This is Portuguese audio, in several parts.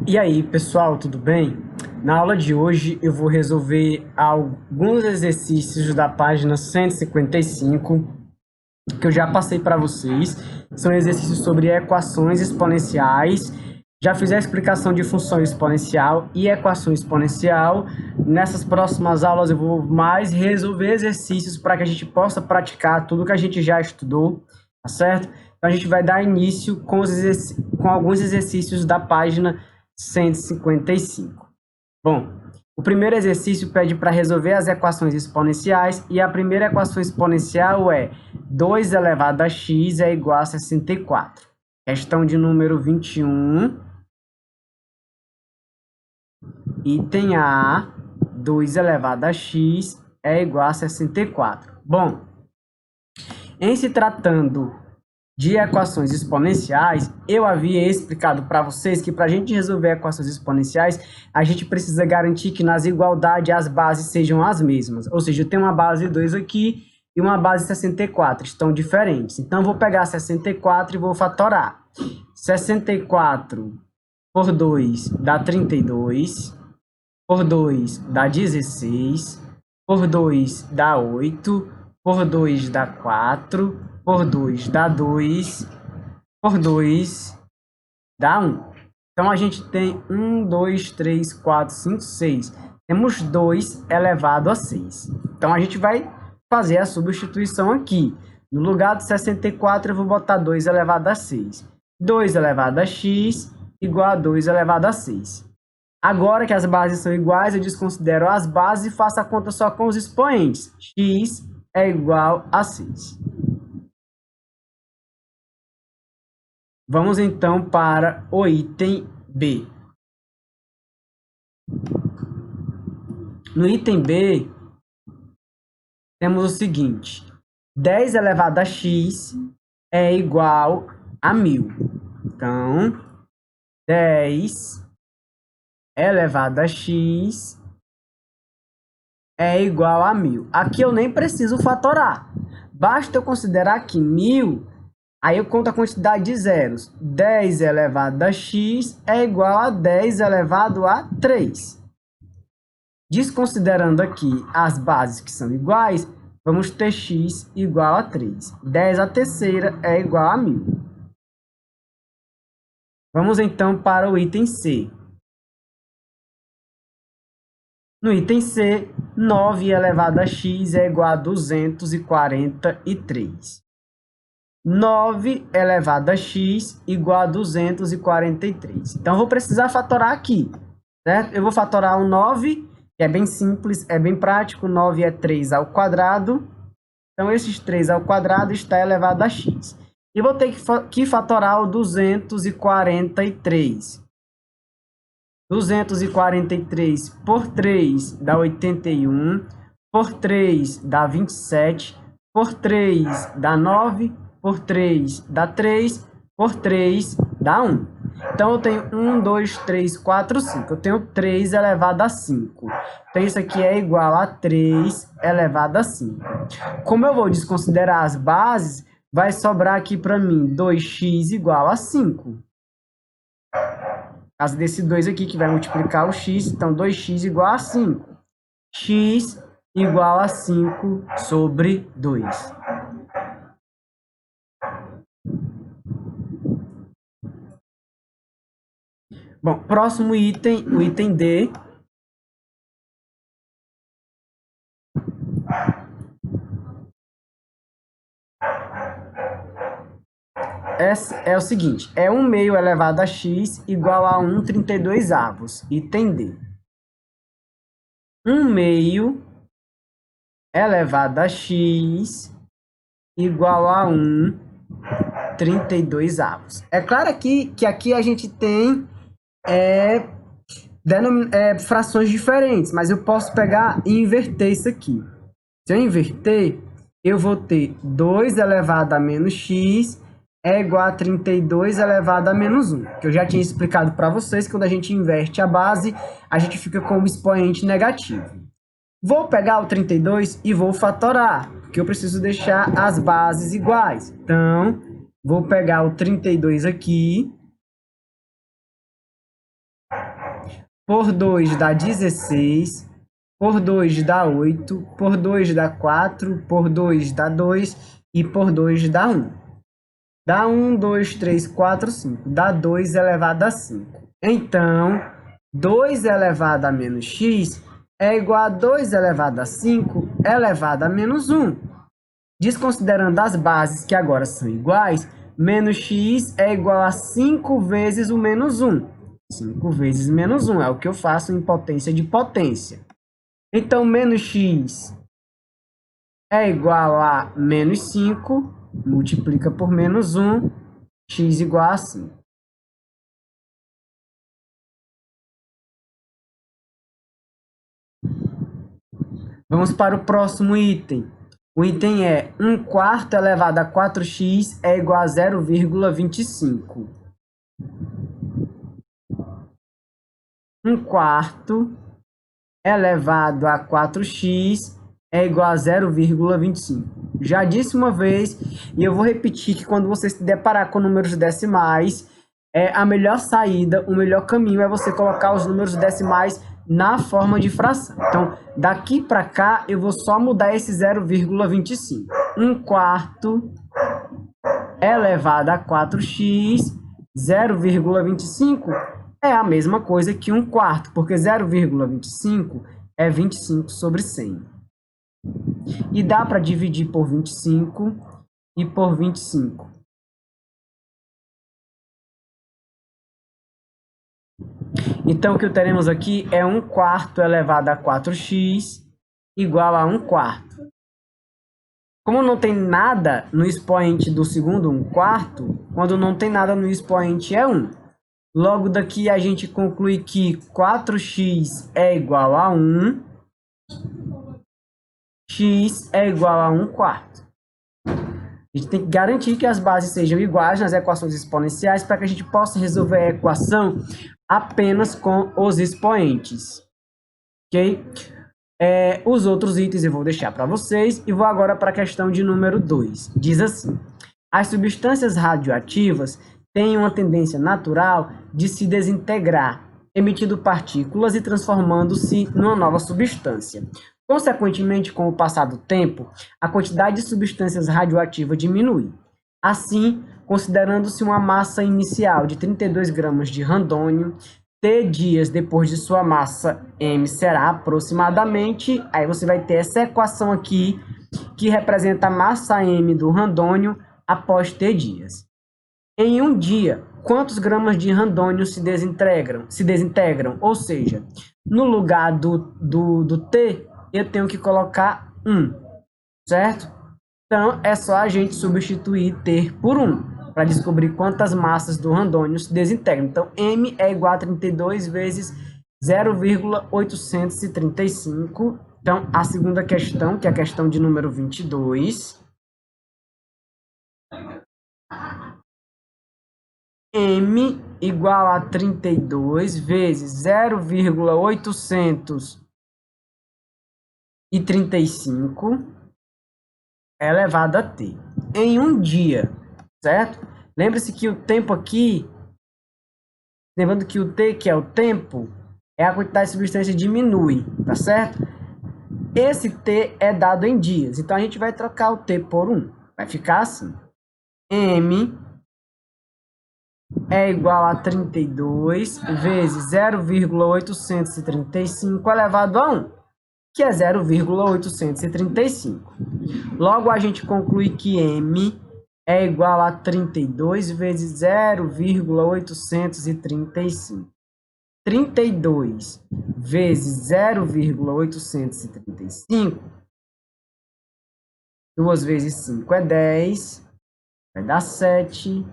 E aí, pessoal, tudo bem? Na aula de hoje eu vou resolver alguns exercícios da página 155 que eu já passei para vocês. São exercícios sobre equações exponenciais. Já fiz a explicação de função exponencial e equação exponencial. Nessas próximas aulas eu vou mais resolver exercícios para que a gente possa praticar tudo que a gente já estudou, tá certo? Então a gente vai dar início com alguns exercícios da página 155. Bom, o primeiro exercício pede para resolver as equações exponenciais e a primeira equação exponencial é 2 elevado a x é igual a 64. Questão de número 21. Item A, 2 elevado a x é igual a 64. Bom, em se tratando de equações exponenciais, eu havia explicado para vocês que para a gente resolver equações exponenciais, a gente precisa garantir que nas igualdades as bases sejam as mesmas. Ou seja, eu tenho uma base 2 aqui e uma base 64, estão diferentes. Então, eu vou pegar 64 e vou fatorar. 64 por 2 dá 32, por 2 dá 16, por 2 dá 8, por 2 dá 4, por 2 dá 2, por 2 dá 1. Então, a gente tem 1, 2, 3, 4, 5, 6. Temos 2 elevado a 6. Então, a gente vai fazer a substituição aqui. No lugar de 64, eu vou botar 2 elevado a 6. 2 elevado a x igual a 2 elevado a 6. Agora que as bases são iguais, eu desconsidero as bases e faço a conta só com os expoentes. X é igual a 6. Vamos então para o item B. No item B, temos o seguinte: 10 elevado a x é igual a 1000. Então, 10 elevado a x é igual a 1000. Aqui eu nem preciso fatorar. Basta eu considerar que 1000, aí eu conto a quantidade de zeros. 10 elevado a x é igual a 10 elevado a 3. Desconsiderando aqui as bases que são iguais, vamos ter x igual a 3. 10 a terceira é igual a 1000. Vamos então para o item C. No item C, 9 elevado a x é igual a 243. 9 elevado a x igual a 243. Então, eu vou precisar fatorar aqui, certo? Eu vou fatorar o 9, que é bem simples, é bem prático. 9 é 3 ao quadrado. Então, esses 3 ao quadrado está elevado a x. E vou ter que fatorar o 243. 243 por 3 dá 81, por 3 dá 27, por 3 dá 9, por 3 dá 3, por 3 dá 1. Então, eu tenho 1, 2, 3, 4, 5. Eu tenho 3 elevado a 5. Então, isso aqui é igual a 3 elevado a 5. Como eu vou desconsiderar as bases, vai sobrar aqui para mim 2x igual a 5. Por causa desse 2 aqui, que vai multiplicar o x, então 2x igual a 5. X igual a 5 sobre 2. Bom, próximo item, o item D. É o seguinte, é 1 meio elevado a x igual a 1/32. Item D. 1 meio elevado a x igual a 1/32. É claro aqui que aqui a gente tem frações diferentes, mas eu posso pegar e inverter isso aqui. Se eu inverter, eu vou ter 2 elevado a menos x é igual a 32 elevado a menos 1, que eu já tinha explicado para vocês que quando a gente inverte a base, a gente fica com o expoente negativo. Vou pegar o 32 e vou fatorar, porque eu preciso deixar as bases iguais. Então, vou pegar o 32 aqui por 2 dá 16, por 2 dá 8, por 2 dá 4, por 2 dá 2 e por 2 dá 1. Dá 1, 2, 3, 4, 5. Dá 2 elevado a 5. Então, 2 elevado a menos x é igual a 2 elevado a 5 elevado a menos 1. Desconsiderando as bases, que agora são iguais, menos x é igual a 5 vezes o menos 1. 5 vezes menos 1 é o que eu faço em potência de potência. Então, menos x é igual a menos 5, multiplica por menos 1, x igual a 5. Vamos para o próximo item. O item é 1/4 elevado a 4x é igual a 0,25. 1/4 elevado a 4x é igual a 0,25. Já disse uma vez, e eu vou repetir que quando você se deparar com números decimais, a melhor saída, o melhor caminho é você colocar os números decimais na forma de fração. Então, daqui para cá, eu vou só mudar esse 0,25. 1/4 elevado a 4x, 0,25 é a mesma coisa que 1/4, porque 0,25 é 25 sobre 100. E dá para dividir por 25 e por 25. Então, o que teremos aqui é 1/4 elevado a 4x igual a 1/4. Como não tem nada no expoente do segundo 1/4, quando não tem nada no expoente é 1. Logo daqui a gente conclui que 4x é igual a 1, x é igual a 1/4. A gente tem que garantir que as bases sejam iguais nas equações exponenciais para que a gente possa resolver a equação apenas com os expoentes. Ok? Os outros itens eu vou deixar para vocês e vou agora para a questão de número 2. Diz assim: as substâncias radioativas têm uma tendência natural de se desintegrar, emitindo partículas e transformando-se numa nova substância. Consequentemente, com o passar do tempo, a quantidade de substâncias radioativas diminui. Assim, considerando-se uma massa inicial de 32 gramas de randônio, T dias depois de sua massa M será aproximadamente, aí você vai ter essa equação aqui, que representa a massa M do randônio após T dias. Em um dia, quantos gramas de randônio se desintegram? Ou seja, no lugar do T, eu tenho que colocar 1, certo? Então, é só a gente substituir T por 1, para descobrir quantas massas do randônio se desintegram. Então, M é igual a 32 vezes 0,835. Então, a segunda questão, que é a questão de número 22. M igual a 32 vezes 0,835 elevado a T. Em um dia, certo? Lembre-se que o tempo aqui, lembrando que o T, que é o tempo, é a quantidade de substância diminui, tá certo? Esse T é dado em dias, então a gente vai trocar o T por 1. Vai ficar assim: M é igual a 32 vezes 0,835 elevado a 1, que é 0,835. Logo, a gente conclui que M é igual a 32 vezes 0,835. 32 vezes 0,835, 2 vezes 5 é 10, vai dar 7,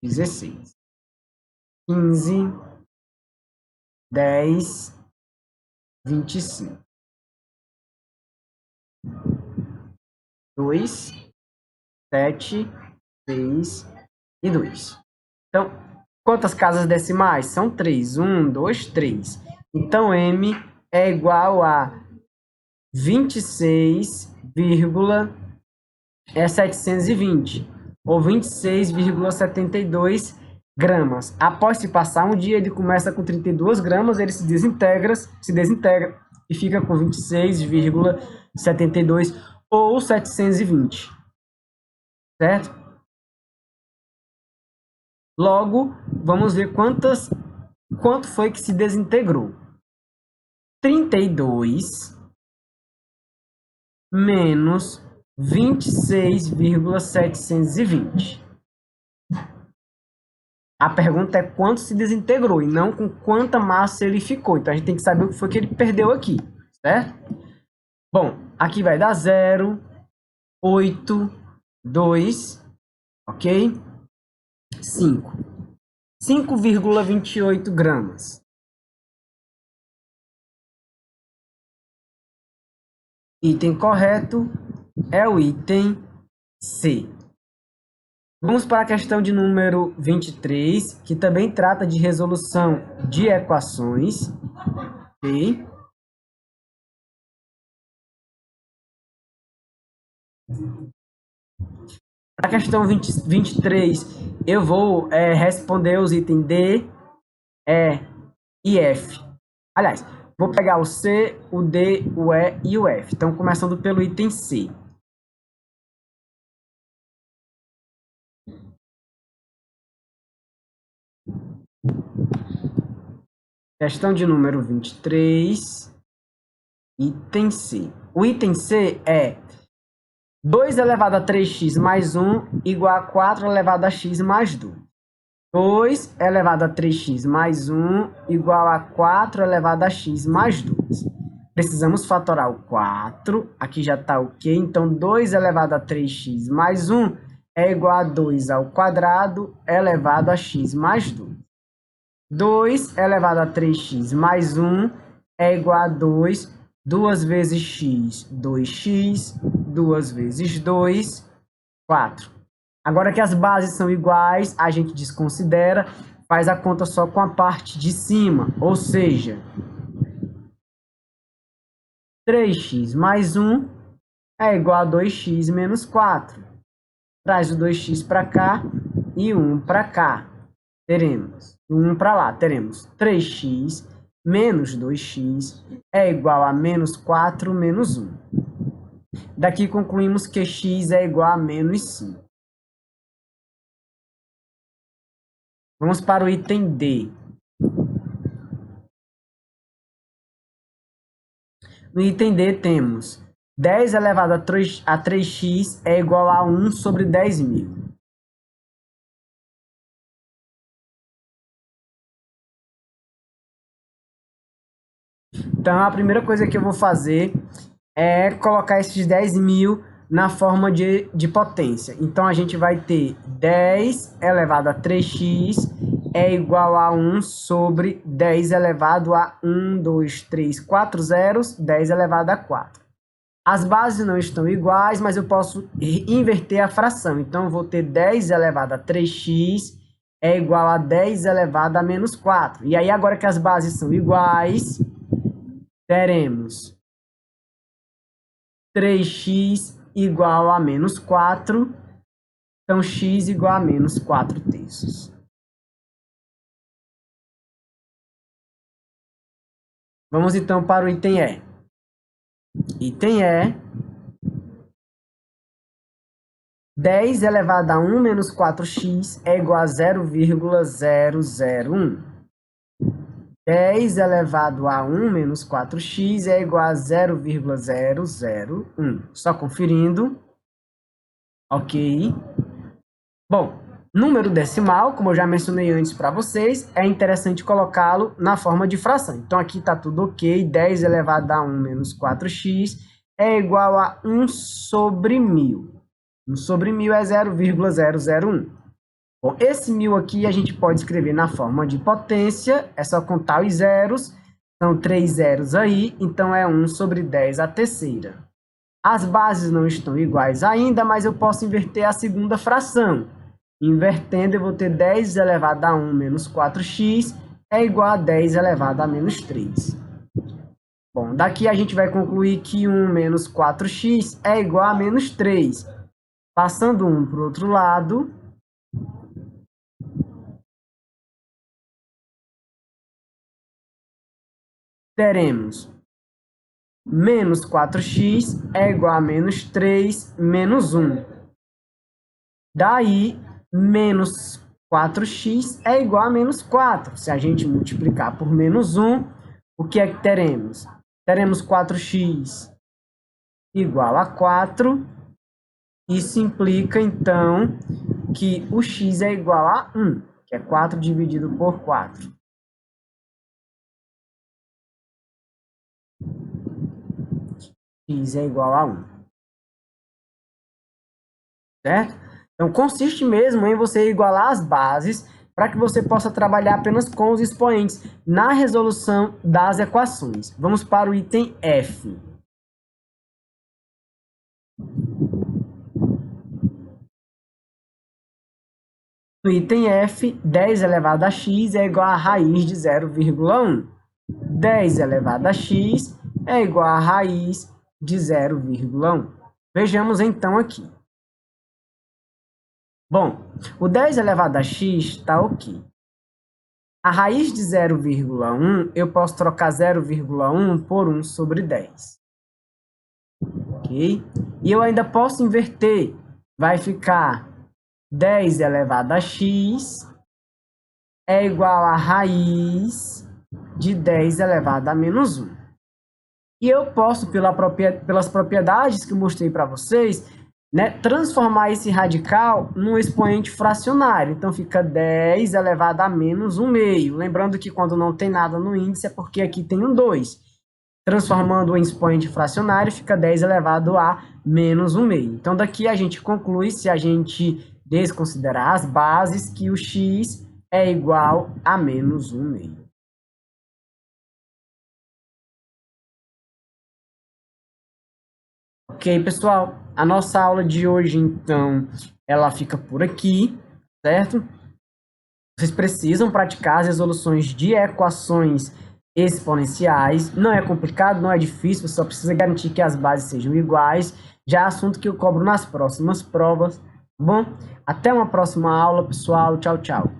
16, 15, 10, 25. 2, 7, 6 e 2. Então, quantas casas decimais? São 3. 1, 2, 3. Então, M é igual a 26,720, ou 26,72 gramas. Após se passar um dia, ele começa com 32 gramas, ele se desintegra e fica com 26,72 ou 720, certo? Logo, vamos ver quanto foi que se desintegrou. 32 menos 26,720. A pergunta é quanto se desintegrou e não com quanta massa ele ficou. Então, a gente tem que saber o que foi que ele perdeu aqui, certo? Bom, aqui vai dar 0, 8, 2, ok? 5. 5,28 gramas. Item correto é o item C. Vamos para a questão de número 23, que também trata de resolução de equações. Ok? Para a questão 23, eu vou responder os itens D, E e F. Aliás, vou pegar o C, o D, o E e o F. Então, começando pelo item C. Questão de número 23, item C. O item C é 2 elevado a 3x mais 1 igual a 4 elevado a x mais 2. 2 elevado a 3x mais 1 igual a 4 elevado a x mais 2. Precisamos fatorar o 4. Aqui já está ok. Então, 2 elevado a 3x mais 1 é igual a 2 ao quadrado elevado a x mais 2. 2 elevado a 3x mais 1 é igual a 2. 2 vezes x, 2x. 2 vezes 2, 4. Agora que as bases são iguais, a gente desconsidera, faz a conta só com a parte de cima. Ou seja, 3x mais 1 é igual a 2x menos 4. Traz o 2x para cá e 1 para cá. Teremos 1 para lá, teremos 3x menos 2x é igual a menos 4 menos 1. Daqui concluímos que x é igual a menos 5. Vamos para o item D. No item D temos 10 elevado a 3x é igual a 1 sobre 10.000. Então, a primeira coisa que eu vou fazer é colocar esses 10.000 na forma de potência. Então, a gente vai ter 10 elevado a 3x é igual a 1 sobre 10 elevado a 1, 2, 3, 4 zeros, 10 elevado a 4. As bases não estão iguais, mas eu posso inverter a fração. Então, eu vou ter 10 elevado a 3x é igual a 10 elevado a menos 4. E aí, agora que as bases são iguais, teremos 3x igual a menos 4. Então, x igual a menos 4 terços. Vamos, então, para o item E. Item E, 10 elevado a 1 menos 4x é igual a 0,001. 10 elevado a 1 menos 4x é igual a 0,001. Só conferindo. Ok. Bom, número decimal, como eu já mencionei antes para vocês, é interessante colocá-lo na forma de fração. Então, aqui está tudo ok. 10 elevado a 1 menos 4x é igual a 1 sobre 1.000. 1 sobre 1.000 é 0,001. Bom, esse 1.000 aqui a gente pode escrever na forma de potência. É só contar os zeros. São 3 zeros aí, então é 1 sobre 10 a terceira. As bases não estão iguais ainda, mas eu posso inverter a segunda fração. Invertendo, eu vou ter 10 elevado a 1 menos 4x é igual a 10 elevado a menos 3. Bom, daqui a gente vai concluir que 1 menos 4x é igual a menos 3. Passando 1 para o outro lado, teremos menos 4x é igual a menos 3 menos 1. Daí, menos 4x é igual a menos 4. Se a gente multiplicar por menos 1, o que é que teremos? Teremos 4x igual a 4. Isso implica, então, que o x é igual a 1, que é 4 dividido por 4. X é igual a 1. Certo? Então, consiste mesmo em você igualar as bases para que você possa trabalhar apenas com os expoentes na resolução das equações. Vamos para o item F. No item F, 10 elevado a x é igual a raiz de 0,1. 10 elevado a x é igual a raiz de 0,1. Vejamos então aqui. Bom, o 10 elevado a x está ok. A raiz de 0,1, eu posso trocar 0,1 por 1 sobre 10. Ok? E eu ainda posso inverter. Vai ficar 10 elevado a x é igual a raiz de 10 elevado a menos 1. E eu posso, pelas propriedades que eu mostrei para vocês, né, transformar esse radical num expoente fracionário. Então, fica 10 elevado a menos 1 meio. Lembrando que quando não tem nada no índice é porque aqui tem um 2. Transformando em expoente fracionário, fica 10 elevado a menos 1 meio. Então, daqui a gente conclui, se a gente desconsiderar as bases, que o x é igual a menos 1 meio. Ok, pessoal? A nossa aula de hoje, então, ela fica por aqui, certo? Vocês precisam praticar as resoluções de equações exponenciais. Não é complicado, não é difícil, você só precisa garantir que as bases sejam iguais. Já é assunto que eu cobro nas próximas provas, tá bom? Até uma próxima aula, pessoal. Tchau, tchau.